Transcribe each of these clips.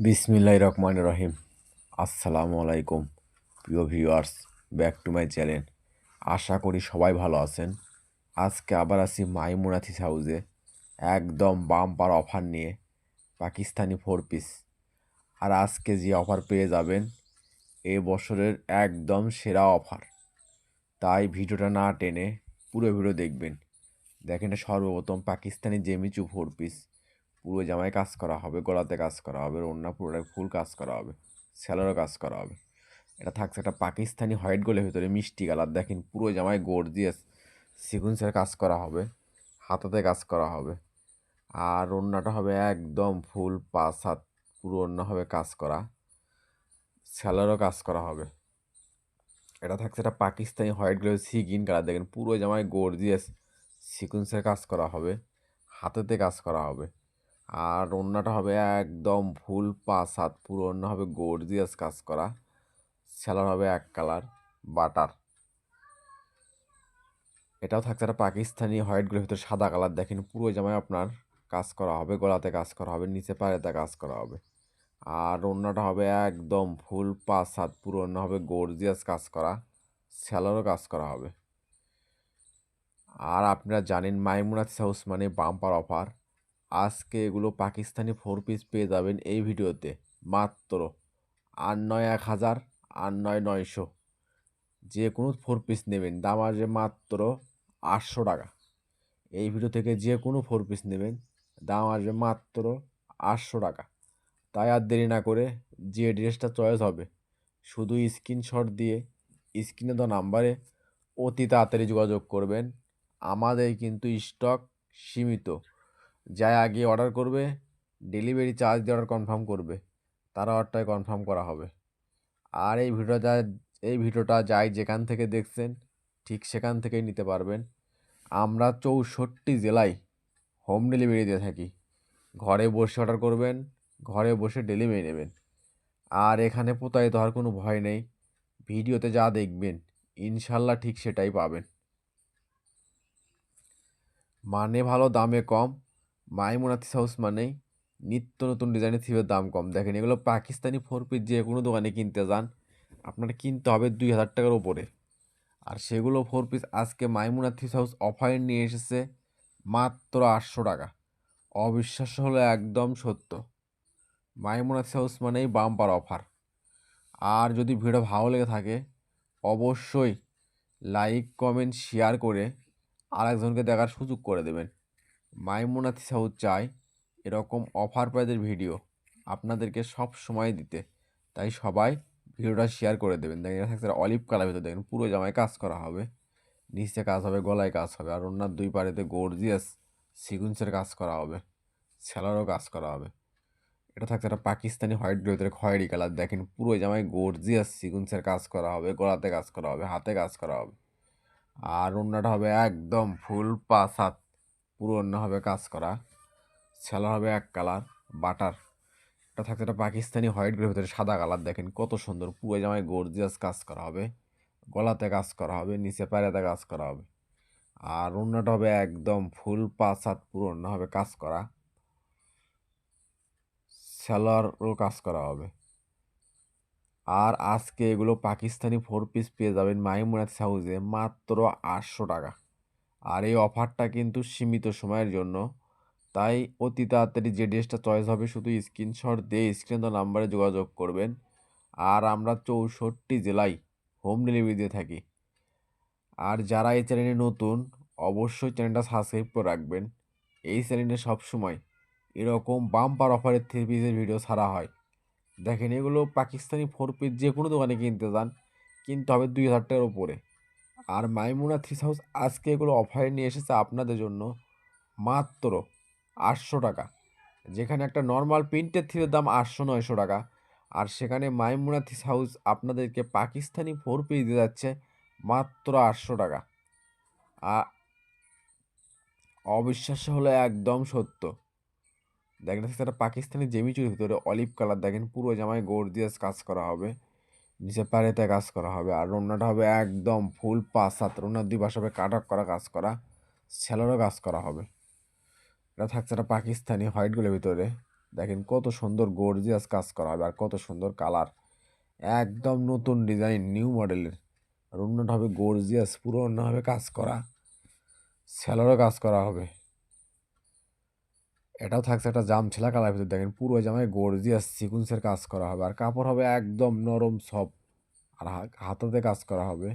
বিসমিল্লাহির রহমানির রহিম। আসসালামু আলাইকুম প্রিয় viewers, back to my channel. আশা করি সবাই ভালো আছেন। আজকে আবার আসি মাইমুনাথিস হাউসে একদম বাম্পার অফার নিয়ে, পাকিস্তানি 4 পিস। আর আজকে যে অফার পেয়ে যাবেন এ বছরের একদম সেরা অফার, তাই ভিডিওটা না টেনে পুরো ভিডিও দেখবেন। দেখেন, সর্বপ্রথম পাকিস্তানি জেমিচু 4 পিস, পুরো জামায় কাজ করা হবে, গলাতে কাজ করা হবে, ওড়না পুরোটাই ফুল কাজ করা হবে, স্যালোরও কাজ করা হবে। এটা থাকছে একটা পাকিস্তানি হোয়াইট গোলের ভিতরে মিষ্টি কালার। দেখেন, পুরো জামায় গর্জিয়াস সিকুয়েন্সের কাজ করা হবে, হাতাতে কাজ করা হবে। আর ওড়নাটা হবে একদম ফুল 5 হাত, পুরো ওড়না হবে কাজ করা, স্যালোরও কাজ করা হবে। এটা থাকছে একটা পাকিস্তানি হোয়াইট গোলের সি গ্রিন কালার। দেখেন, পুরো জামায় গর্জিয়াস সিকুয়েন্সের কাজ করা হবে, হাতেতে কাজ করা হবে। আর ওড়নাটা হবে একদম ফুল 5 হাত, পুরো ওড়না হবে গর্জিয়াস কাজ করা, সেলার হবে এক কালার বাটার। এটাও থাকছে একটা পাকিস্তানি হোয়াইটগুলোর ভিতরে সাদা কালার। দেখেন, পুরো জামায় আপনার কাজ করা হবে, গলাতে কাজ করা হবে, নিচে পায়েতে কাজ করা হবে। আর ওড়নাটা হবে একদম ফুল 5 হাত, পুরো ওড়না হবে গর্জিয়াস কাজ করা, সেলারও কাজ করা হবে। আর আপনারা জানেন মাইমুনাথ হাউস মানে বাম্পার অফার। আজকে এগুলো পাকিস্তানি 4 পিস পেয়ে যাবেন এই ভিডিওতে মাত্র 8-9-1000, 8-9-900। যে কোনো 4 পিস নেবেন দাম আসবে মাত্র 800 টাকা। এই ভিডিও থেকে যে কোনো 4 পিস নেবেন দাম আসবে মাত্র 800 টাকা। তাই আর দেরি না করে যে ড্রেসটা চয়েস হবে শুধু স্ক্রিনশট দিয়ে স্ক্রিনে দেওয়া নাম্বারে অতি তাড়াতাড়ি যোগাযোগ করবেন। আমাদের কিন্তু স্টক সীমিত। যাই আগে অর্ডার করবে, ডেলিভারি চার্জ দিয়ে অর্ডার কনফার্ম করবে, তারা অর্ডারটাই কনফার্ম করা হবে। আর এই ভিডিওটা যাই যেখান থেকে দেখছেন ঠিক সেখান থেকেই নিতে পারবেন। আমরা 64 জেলায় হোম ডেলিভারি দিয়ে থাকি। ঘরে বসে অর্ডার করবেন, ঘরে বসে ডেলিভারি নেবেন। আর এখানে প্রতারিত হওয়ার কোনো ভয় নেই। ভিডিওতে যা দেখবেন ইনশাল্লাহ ঠিক সেটাই পাবেন। মানে ভালো, দামে কম। মাইমুনাথিস হাউস মানেই নিত্য নতুন ডিজাইনের থিমের দাম কম। দেখেন, এগুলো পাকিস্তানি 4 পিস যে কোনো দোকানে কিনতে যান আপনার কিনতে হবে 2000 টাকার ওপরে। আর সেগুলো 4 পিস আজকে মাইমুনাথিস হাউস অফারে নিয়ে এসেছে মাত্র 800 টাকা। অবিশ্বাস্য হলো একদম সত্য। মাইমুনাথিস হাউস মানেই বাম্পার অফার। আর যদি ভিডিও ভালো লেগে থাকে অবশ্যই লাইক কমেন্ট শেয়ার করে আরেকজনকে দেখার সুযোগ করে দেবেন। মাইমুনাথিস হাউস চাই এরকম অফার প্রাইজের ভিডিও আপনাদেরকে সব সময় দিতে। তাই সবাই ভিডিওটা শেয়ার করে দেবেন। দেখেন, এটা থাকছে অলিভ কালার ভিতরে। দেখেন, পুরো জামায় কাজ করা হবে, নিচে কাজ হবে, গলায় কাজ হবে, আর ওনার দুই পাড়েতে গর্জিয়াস সিকুয়েন্সের কাজ করা হবে, সেলারও কাজ করা হবে। এটা থাকছে একটা পাকিস্তানি হোয়াইট ভিতরে খয়েরি কালার। দেখেন, পুরো জামায় গর্জিয়াস সিকুয়েন্সের কাজ করা হবে, গলাতে কাজ করা হবে, হাতে কাজ করা হবে। আর ওড়নাটা হবে একদম ফুল 5 হাত, পুরো ওড়না হবে কাজ করা, সেলার হবে এক কালার বাটার। এটা থাকছে একটা পাকিস্তানি হোয়াইট ভিতরে সাদা কালার। দেখেন কত সুন্দর, পুরো জামায় গর্জিয়াস কাজ করা হবে, গলাতে কাজ করা হবে, নিচে পায়েতে কাজ করা হবে। আর ওড়নাটা হবে একদম ফুল 5 হাত, পুরো ওড়না হবে কাজ করা, সেলারও কাজ করা হবে। আর আজকে এগুলো পাকিস্তানি 4 পিস পেয়ে যাবেন মাইমুনাথ হাউসে মাত্র 800 টাকা। আর এই অফারটা কিন্তু সীমিত সময়ের জন্য। তাই অতি তাড়াতাড়ি যে ড্রেসটা চয়েস হবে শুধু স্ক্রিনশট দিয়ে স্ক্রিন নাম্বারে যোগাযোগ করবেন। আর আমরা 64 জেলায় হোম ডেলিভারি দিয়ে থাকি। আর যারা এই চ্যানেলে নতুন অবশ্যই চ্যানেলটা সাবস্ক্রাইব করে রাখবেন। এই চ্যানেলে সবসময় এরকম বাম্পার অফারের 3 পিসের ভিডিও ছাড়া হয়। দেখেন, এগুলো পাকিস্তানি 4 পিস যে কোনো দোকানে কিনতে যান কিনতে হবে 2000 টাকার উপরে। আর মাইমুনা থ্রিস হাউস আজকে এগুলো অফারে নিয়ে এসেছে আপনাদের জন্য মাত্র 800 টাকা। যেখানে একটা নর্মাল প্রিন্টের থ্রির দাম 800-900 টাকা, আর সেখানে মাইমুনা থ্রিস হাউস আপনাদেরকে পাকিস্তানি 4 পিস দিয়ে যাচ্ছে মাত্র 800 টাকা। অবিশ্বাস্য হলো একদম সত্য। দেখেন, একটা পাকিস্তানি জেমিচুর ভিতরে অলিভ কালার। দেখেন, পুরো জামায় গর্জিয়াস কাজ করা হবে, নিচে পাড়েতে কাজ করা হবে। আর ওড়নাটা হবে একদম ফুল 5 হাত, ওড়নার দুই পাশে হবে কাট করা কাজ করা, সেলারও কাজ করা হবে। এটা থাকছে একটা পাকিস্তানি হোয়াইট গোলের ভিতরে। দেখেন, পুরো জামায় গর্জিয়াস সিকুয়েন্সের কাজ করা হবে, গলাতে কাজ করা হবে, নিচে পাড়েতে কাজ করা হবে। আর ওড়নাটা হবে একদম ফুল 5 হাত, পুরো ওড়না হবে কাজ করা, সেলারও কাজ করা হবে। দেখেন কত সুন্দর গর্জিয়াস কাজ করা হবে আর কত সুন্দর কালার, একদম নতুন ডিজাইন নিউ মডেলের। আর অন্যটা হবে গর্জিয়াস, পুরো অন্যভাবে কাজ করা, স্যালোরও কাজ করা হবে। এটাও থাকছে একটা জামছেলা কালার ভিতরে, দেখেন পুরো জামায় গর্জিয়াস সিকুন্সের কাজ করা হবে আর কাপড় হবে একদম নরম সফট আর হাতাতে কাজ করা হবে।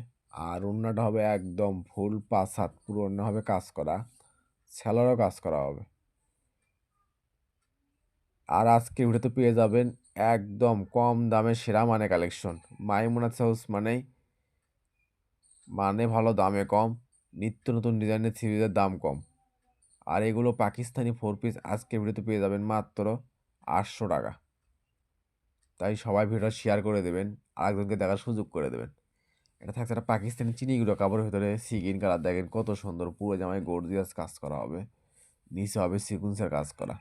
আর ওড়নাটা হবে একদম ফুল 5 হাত, পুরো ওড়না হবে কাজ করা, স্যালোরও কাজ করা হবে। আর আজকে ভিডিওতে পেয়ে যাবেন একদম কম দামে সেরা মানে কালেকশন। মাইমুনাথ হাউস মানে ভালো দামে কম, নিত্য নতুন ডিজাইনের থ্রিপিসের দাম কম। আর এগুলো পাকিস্তানি 4 পিস আজকে ভিডিওতে পেয়ে যাবেন মাত্র 800 টাকা। তাই সবাই ভিডিওটা শেয়ার করে দেবেন, আরেকজনকে দেখার সুযোগ করে দেবেন। এটা থাকছে একটা পাকিস্তানি চিনিগুলো কাপড়ের ভিতরে সিগিন কালার, দেখেন কত সুন্দর, পুরো জামায় গর্জিয়াস কাজ করা হবে, নিচে হবে সিকুন্সের কাজ করা।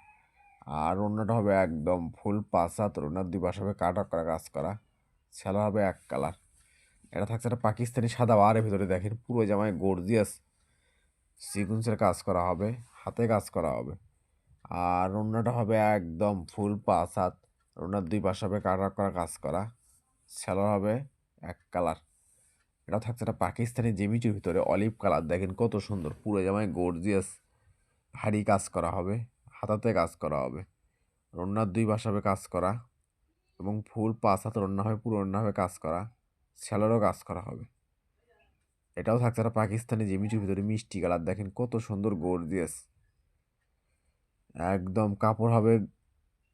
আর অন্যটা হবে একদম ফুল 5 হাত, ওনার 2 পাশে হবে কাটা করা কাজ করা, সেলা হবে এক কালার। এটা থাকছে একটা পাকিস্তানি সাদা বারের ভিতরে, দেখেন পুরো জামায় গর্জিয়াস সিকুন্সের কাজ করা হবে, হাতে কাজ করা হবে। আর অন্যটা হবে একদম ফুল 5 হাত, ওনার 2 পাশে হবে কাটা করা কাজ করা, সেলা হবে এক কালার। এটা থাকছে একটা পাকিস্তানি জেমিচুর ভিতরে অলিভ কালার, দেখেন কত সুন্দর, পুরো জামায় গর্জিয়াস ভারী কাজ করা হবে, হাতাতে কাজ করা হবে, ওড়নার 2 পাশে হবে কাজ করা এবং ফুল 5 হাত ওড়না হবে, পুরো ওড়না হবে কাজ করা, স্যালোরও কাজ করা হবে। এটাও থাকছে একটা পাকিস্তানি জেমিচুর ভিতরে মিষ্টি কালার, দেখেন কত সুন্দর গর্জিয়াস, একদম কাপড় হবে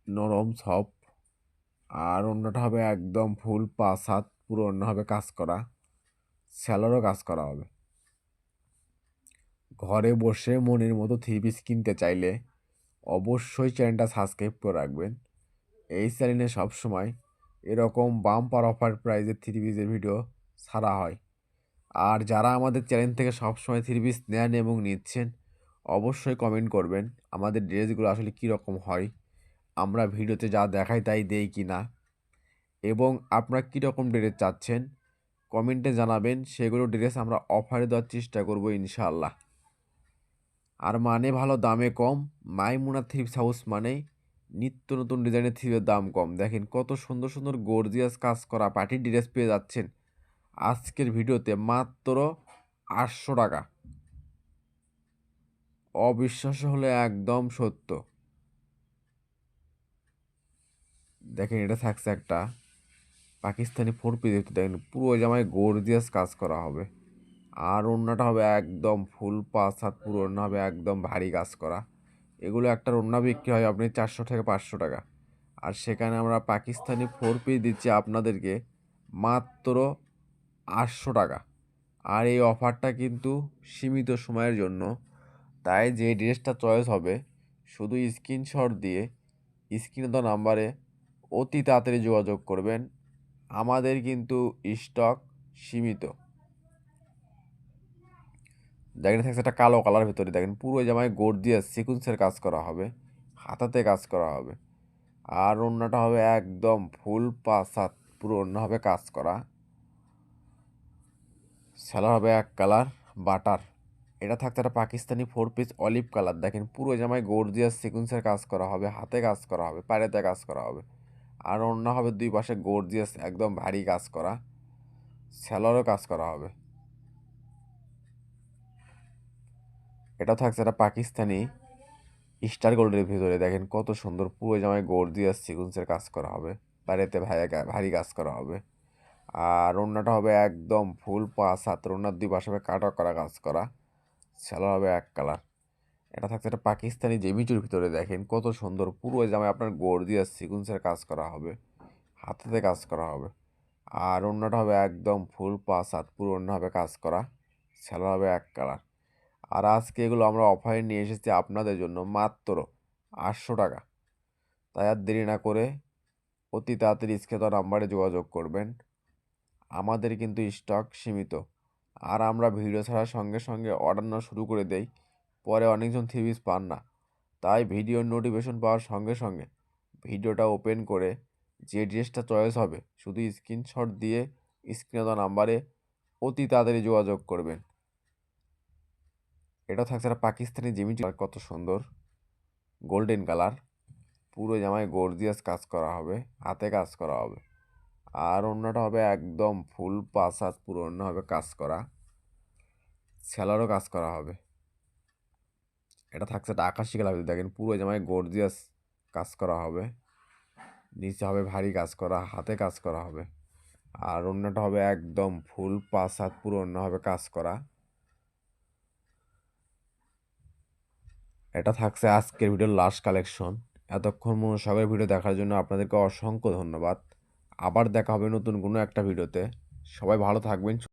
নরম সফট। আর ওড়নাটা হবে একদম ফুল 5 হাত, পুরো ওড়না হবে কাজ করা, স্যালোরও কাজ করা হবে। ঘরে বসে মনের মতো 3 পিস কিনতে চাইলে অবশ্যই চ্যানেলটা সাবস্ক্রাইব করে রাখবেন। এই চ্যানেলে সবসময় এরকম বাম্পার অফার প্রাইজের 3 পিসের ভিডিও ছাড়া হয়। আর যারা আমাদের চ্যানেল থেকে সবসময় 3 পিস নেন এবং নিচ্ছেন, অবশ্যই কমেন্ট করবেন আমাদের ড্রেসগুলো আসলে কীরকম হয়, আমরা ভিডিওতে যা দেখাই তাই দেই কি না, এবং আপনারা কীরকম ড্রেস চাচ্ছেন কমেন্টে জানাবেন, সেগুলো ড্রেস আমরা অফারে দেওয়ার চেষ্টা করব ইনশাআল্লাহ। আর মানে ভালো দামে কম, মাইমুনা থ্রিপস হাউস মানেই নিত্য নতুন ডিজাইনের থ্রিপের দাম কম। দেখেন কত সুন্দর সুন্দর গর্জিয়াস কাজ করা পার্টির ড্রেস পেয়ে যাচ্ছেন আজকের ভিডিওতে মাত্র 800 টাকা। অবিশ্বাস্য হলে একদম সত্য। দেখেন এটা থাকছে একটা পাকিস্তানি 4 পিস, দেখেন পুরো জামায় গর্জিয়াস কাজ করা হবে। আর ওড়নাটা হবে একদম ফুল 5 হাত, পুরো ওড়না হবে একদম ভারী কাজ করা। এগুলো একটা ওড়না বিক্রি হয় আপনি 400 থেকে 500 টাকা, আর সেখানে আমরা পাকিস্তানি 4 পিস দিচ্ছি আপনাদেরকে মাত্র 800 টাকা। আর এই অফারটা কিন্তু সীমিত সময়ের জন্য, তাই যে ড্রেসটা চয়েস হবে শুধু স্ক্রিনশট দিয়ে স্ক্রিনে দেওয়া নাম্বারে অতি তাড়াতাড়ি যোগাযোগ করবেন। আমাদের কিন্তু স্টক সীমিত। দেখেন থাকছে একটা কালো কালার ভিতরে, দেখেন পুরো জামায় গর্জিয়াস সিকুন্সের কাজ করা হবে, হাতাতে কাজ করা হবে। আর ওড়নাটা হবে একদম ফুল 5 হাত, পুরো ওড়না হবে কাজ করা, সেলার হবে এক কালার বাটার। এটা থাকছে একটা পাকিস্তানি 4 পিস অলিভ কালার, দেখেন পুরো জামায় গর্জিয়াস সিকুন্সের কাজ করা হবে, হাতে কাজ করা হবে, পায়েতে কাজ করা হবে। আর ওড়না হবে 2 পাশে গর্জিয়াস একদম ভারী কাজ করা, সেলারও কাজ করা হবে। এটা থাকছে একটা পাকিস্তানি স্টার গোল্ডের ভিতরে, দেখেন কত সুন্দর, পুরো জামায় গর্জিয়াস সিকুন্সের কাজ করা হবে, বাইরেতে ভারী কাজ করা হবে। আর ওড়নাটা হবে একদম ফুল 5 হাত, ওড়নার 2 পাশে হবে কাটা করা কাজ করা, সেলার হবে এক কালার। এটা থাকছে একটা পাকিস্তানি জেমিচুর ভিতরে, দেখেন কত সুন্দর, পুরো জামায় আপনার গর্জিয়াস সিকুন্সের কাজ করা হবে, হাতেতে কাজ করা হবে। আর ওড়নাটা হবে একদম ফুল 5 হাত, পুরো ওড়না হবে কাজ করা, সেলার হবে এক কালার। আর আজকে এগুলো আমরা অফারে নিয়ে এসেছি আপনাদের জন্য মাত্র 800 টাকা। তাই আর দেরি না করে অতি তাড়াতাড়ি স্ক্রিনে দেওয়া নাম্বারে যোগাযোগ করবেন। আমাদের কিন্তু স্টক সীমিত, আর আমরা ভিডিও ছাড়ার সঙ্গে সঙ্গে অর্ডার নেওয়া শুরু করে দেই, পরে অনেকজন 3 পিস পান না। তাই ভিডিওর নোটিফিকেশন পাওয়ার সঙ্গে সঙ্গে ভিডিওটা ওপেন করে যে ড্রেসটা চয়েস হবে শুধু স্ক্রিনশট দিয়ে স্ক্রিনে দেওয়া নাম্বারে অতি তাড়াতাড়ি যোগাযোগ করবেন। এটা থাকছে একটা পাকিস্তানি জিমিচু, কত সুন্দর গোল্ডেন কালার, পুরো জামায় গর্জিয়াস কাজ করা হবে, হাতে কাজ করা হবে। আর ওড়নাটা হবে একদম ফুল 5 হাত পুরো ওড়না হবে কাজ করা, সেলারও কাজ করা হবে। এটা থাকছে একটা আকাশি কালার, দেখেন পুরো জামায় গর্জিয়াস কাজ করা হবে, নিচে হবে ভারী কাজ করা, হাতে কাজ করা হবে। আর ওড়নাটা হবে একদম ফুল 5 হাত পুরো ওড়না হবে কাজ করা। এটা থাকছে আজকের ভিডিওর লাস্ট কালেকশন। এতক্ষণ মনোযোগের ভিডিও দেখার জন্য আপনাদেরকে অসংখ্য ধন্যবাদ। আবার দেখা হবে নতুন কোনো একটা ভিডিওতে। সবাই ভালো থাকবেন।